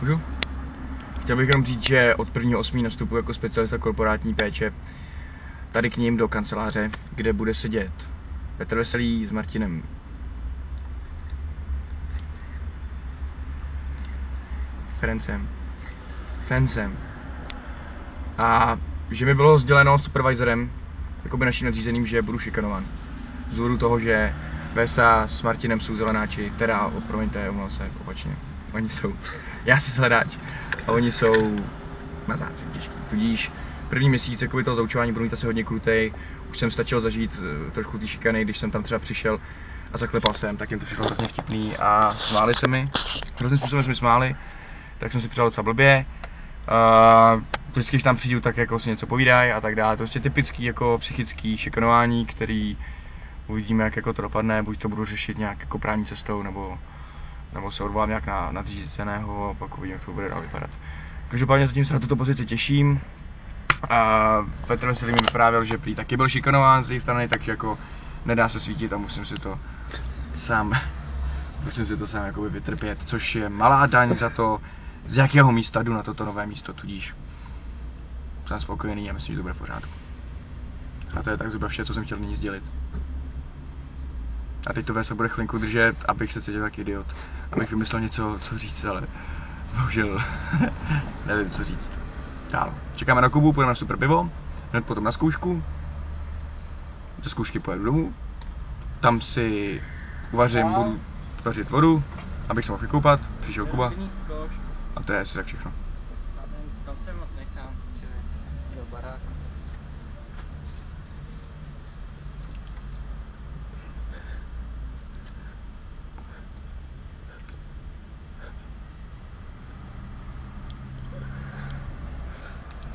Můžu? Chtěl bych jenom říct, že od 1.8. nastupuji jako specialista korporátní péče tady k ním do kanceláře, kde bude sedět Petr Veselý s Martinem Fencem. A že mi bylo sděleno supervisorem, jakoby naším nadřízeným, že budu šikanován. Z důvodu toho, že Vesa s Martinem jsou zelenáči, teda, promiňte, omlouvám se, opačně. Oni jsou, já jsem hledáč a oni jsou mazáci těžký. Tudíž první měsíc jakoby toho zaučování budu mít asi hodně krutej. Už jsem stačil zažít trošku ty šikany, když jsem tam třeba přišel a zaklepal jsem, tak jim to přišlo hrozně vtipný a smáli se mi. Hrozným způsobem se mi smáli, tak jsem si přidal docela blbě. Vždycky, když tam přijdu, tak jako si něco povídají a tak dále. To je prostě typický jako psychický šikanování, který uvidíme, jak jako to dopadne, buď to budu řešit nějak jako právní cestou, nebo se odvolám nějak na nadřízeného a pak uvidím, jak to bude dál vypadat. Každopádně zatím se na tuto pozici těším. Petr Veselý mi vyprávěl, že prý taky byl šikanován z její strany, takže jako nedá se svítit a musím si to sám jakoby vytrpět, což je malá daň za to, z jakého místa jdu na toto nové místo, tudíž jsem spokojený a myslím, že to bude v pořádku. A to je tak zhruba vše, co jsem chtěl nyní sdělit. A teď to se bude chvilinku držet, abych se cítil jak idiot, abych vymyslel něco, co říct, ale bohužel nevím, co říct. Dál. Čekáme na Kubu, půjdeme na super pivo, hned potom na zkoušku. Ze zkoušky pojedu domů, tam si budu vařit vodu, abych se mohl vykoupat, přišel Kuba. A to je asi tak všechno. Tam se moc nechcem, že do baráku.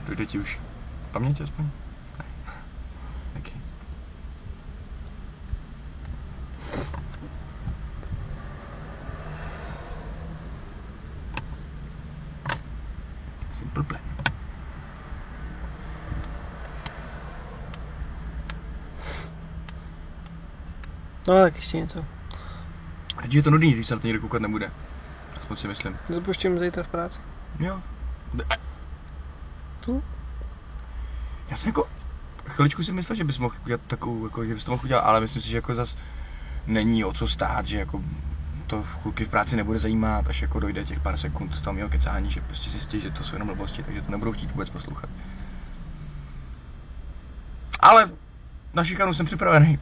Dojde ti už paměť aspoň? Ne. Okay. Simple plan. No tak ještě něco. Teď je to nudný, když se na to nikdo koukat nebude. Aspoň si myslím. Zapuštím zítra v práci. Jo. Tu? Já jsem jako chviličku si myslel, že bys mohl udělat takovou, jako, že bys to mohl udělat, ale myslím si, že jako zas není o co stát, že jako to kluky v práci nebude zajímat, až jako dojde těch pár sekund tam jeho kecání, že prostě si stějí, že to jsou jenom blbosti, takže to nebudou chtít vůbec poslouchat. Ale na šikanu jsem připravený.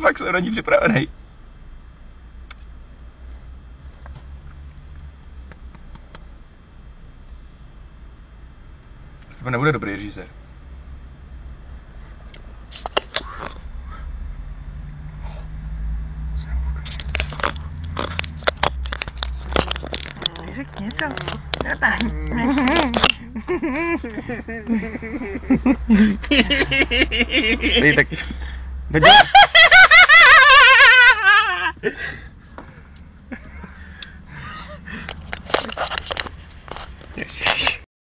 Fakt jsem na ní připravený. To nebude dobrý režisér. Řekni něco. No tak. Tak.